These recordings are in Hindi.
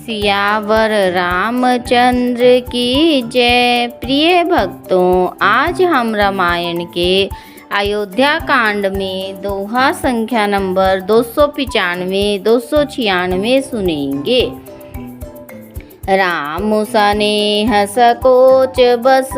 सियावर रामचंद्र की जय। प्रिय भक्तों, आज हम रामायण के अयोध्या कांड में दोहा संख्या नंबर 295 296 सुनेंगे। राम सनेह सकोच बस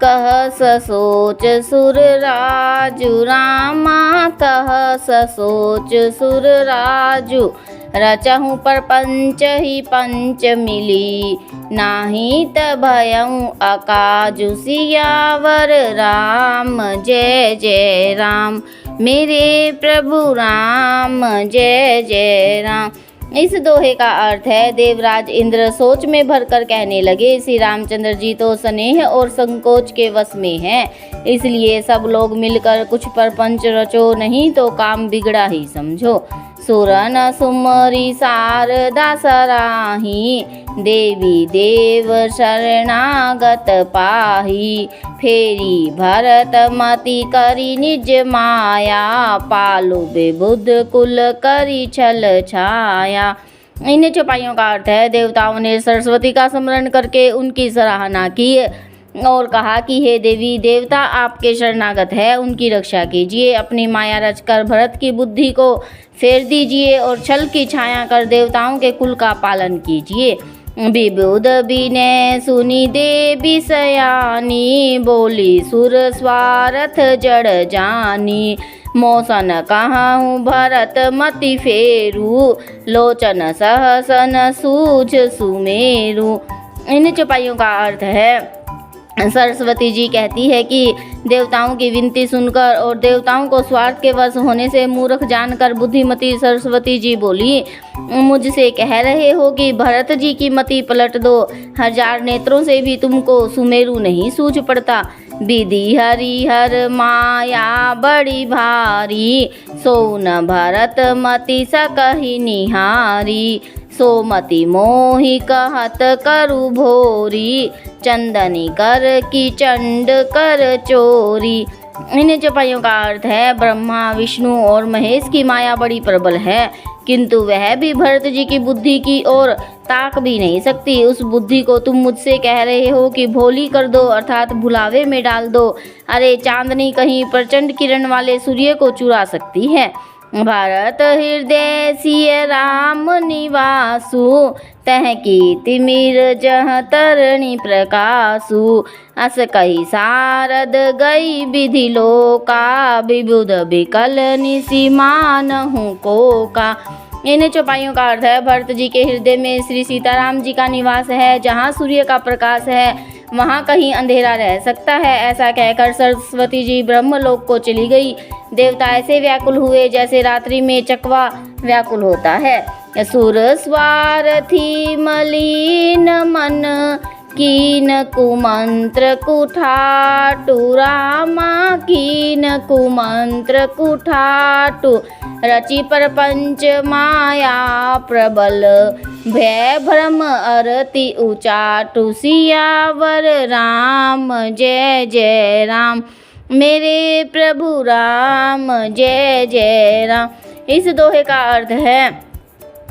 कह ससोच सुर राजू। रामा कह ससोच सुर राजू। रचहु पर पंच ही पंच मिली नाही त भयउ अकाजु। सियावर राम जय जय राम, मेरे प्रभु राम जय जय राम। इस दोहे का अर्थ है, देवराज इंद्र सोच में भरकर कहने लगे, श्री रामचंद्र जी तो स्नेह और संकोच के वश में हैं, इसलिए सब लोग मिलकर कुछ परपंच रचो, नहीं तो काम बिगड़ा ही समझो। सुरन सुमरी शारदा सराही, देवी देव शरणागत पाही। फेरी भरत मति करी निज माया, पालु विबुध कुल करी छल छाया। इन चौपाइयों का अर्थ है, देवताओं ने सरस्वती का स्मरण करके उनकी सराहना की और कहा कि हे देवी देवता, आपके शरणागत है, उनकी रक्षा कीजिए। अपनी माया रचकर भरत की बुद्धि को फेर दीजिए और छल की छाया कर देवताओं के कुल का पालन कीजिए। विबुध बिने सुनी देवी सयानी, बोली सुर स्वार्थ जड़ जानी। मोसन कहाऊँ भरत मति फेरू, लोचन सहसन सूझ सुमेरु। इन चौपाइयों का अर्थ है, सरस्वती जी कहती है कि देवताओं की विनती सुनकर और देवताओं को स्वार्थ के वश होने से मूर्ख जानकर बुद्धिमती सरस्वती जी बोली, मुझसे कह रहे हो कि भरत जी की मति पलट दो, हजार नेत्रों से भी तुमको सुमेरु नहीं सूझ पड़ता। विधि हरिहर माया बड़ी भारी, सो न भरत मति सकहि निहारी। सोमति मोहि कहत करु भोरी, चंदनी कर की चंड कर चोरी। इन चौपाइयों का अर्थ है, ब्रह्मा विष्णु और महेश की माया बड़ी प्रबल है, किंतु वह भी भरत जी की बुद्धि की ओर ताक भी नहीं सकती। उस बुद्धि को तुम मुझसे कह रहे हो कि भोली कर दो, अर्थात भुलावे में डाल दो। अरे चांदनी कहीं प्रचंड किरण वाले सूर्य को चुरा सकती है। भारत हृदय सिय राम निवासु, तह की तिमिर जह तरणी प्रकाशु। अस कही सारद गई विधि लोका, विबुध विकल निसि मानहु कोका। इन चौपाइयों का अर्थ है, भरत जी के हृदय में श्री सीताराम जी का निवास है, जहाँ सूर्य का प्रकाश है वहाँ कहीं अंधेरा रह सकता है। ऐसा कहकर सरस्वती जी ब्रह्मलोक को चली गई। देवता ऐसे व्याकुल हुए जैसे रात्रि में चकवा व्याकुल होता है। सुर स्वार्थी मलिन मन, कीन कुमंत्र कुठाटु। रामा कीन कुमंत्र कुठाटु, रचि परपंच माया प्रबल। भय भ्रम अरति उचाटु, सियावर राम जय जय राम, मेरे प्रभु राम जय जय राम। इस दोहे का अर्थ है,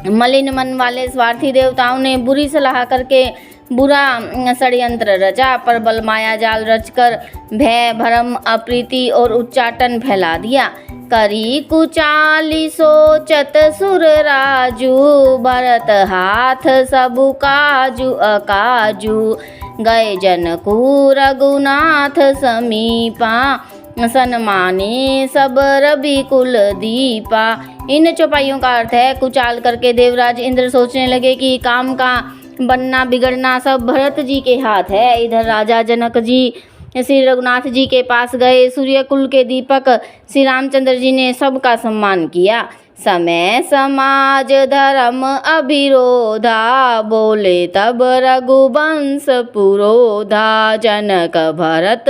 मलिन मन वाले स्वार्थी देवताओं ने बुरी सलाह करके बुरा षड्यंत्र रचा, प्रबल माया जाल रचकर भय भ्रम अप्रीति और उच्चाटन फैला दिया। करी कुचाली सोचत सुर राजू, भरत हाथ सबु काजू अकाजू। गए जनकू रघुनाथ समीपा, सन्माने सब रवि कुल दीपा। इन चौपाइयों का अर्थ है, कुचाल करके देवराज इंद्र सोचने लगे कि काम का बनना बिगड़ना सब भरत जी के हाथ है। इधर राजा जनक जी श्री रघुनाथ जी के पास गए। सूर्य कुल के दीपक श्री रामचंद्र जी ने सबका सम्मान किया। समय समाज धर्म अभिरोधा, बोले तब रघुवंश पुरोधा। जनक भरत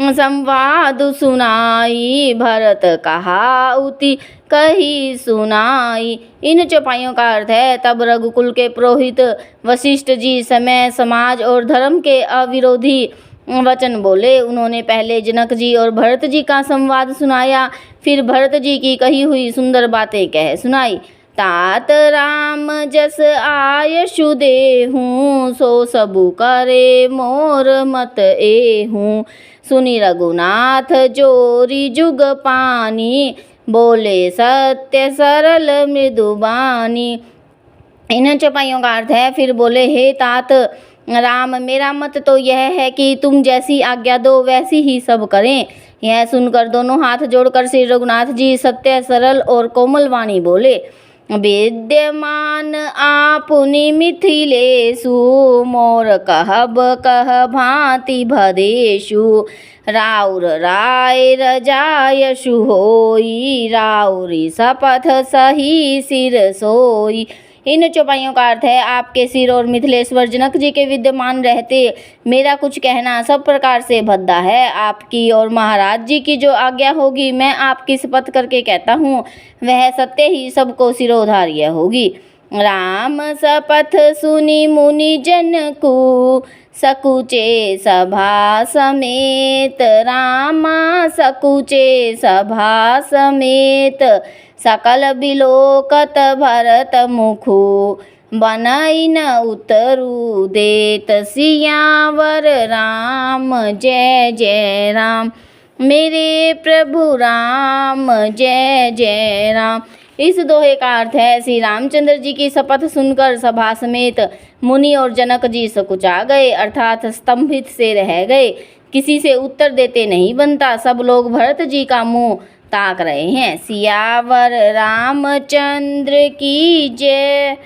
संवाद सुनाई, भरत कहा उति कही सुनाई। इन चौपाइयों का अर्थ है, तब रघुकुल के पुरोहित वशिष्ठ जी समय समाज और धर्म के अविरोधी वचन बोले। उन्होंने पहले जनक जी और भरत जी का संवाद सुनाया, फिर भरत जी की कही हुई सुंदर बातें कह सुनाई। तात राम जस आयशु देहूँ, सो सबु करे मोर मत एहूँ। सुनि रघुनाथ जोरी जुग पानी, बोले सत्य सरल मृदुबानी। इन चौपाइयों का अर्थ है, फिर बोले हे तात राम, मेरा मत तो यह है कि तुम जैसी आज्ञा दो वैसी ही सब करें। यह सुनकर दोनों हाथ जोड़कर श्री रघुनाथ जी सत्य सरल और कोमल वाणी बोले। विद्यमान आपुनि मिथिलेषु, मोर कहब कह भांति भदेषु। राउर राय रजायशु होई, राउरी शपथ सही सिर सोई। इन चौपाइयों का अर्थ है, आपके सिर और मिथिलेश्वर जनक जी के विद्यमान रहते मेरा कुछ कहना सब प्रकार से भद्दा है। आपकी और महाराज जी की जो आज्ञा होगी, मैं आपकी शपथ करके कहता हूँ, वह सत्य ही सबको सिरोधार्य होगी। राम शपथ सुनि मुनि जन को, सकुचे सभा समेत। रामा सकुचे सभा समेत, सकल बिलोकत भरत मुखु। बनई न उतरु देत सियावर राम, जय जय राम। मेरे प्रभु राम, जय जय राम। इस दोहे का अर्थ है, श्री रामचंद्र जी की शपथ सुनकर सभा समेत मुनि और जनक जी सकुचा गए, अर्थात स्तंभित से रह गए। किसी से उत्तर देते नहीं बनता, सब लोग भरत जी का मुंह ताक रहे हैं। सियावर रामचंद्र की जय।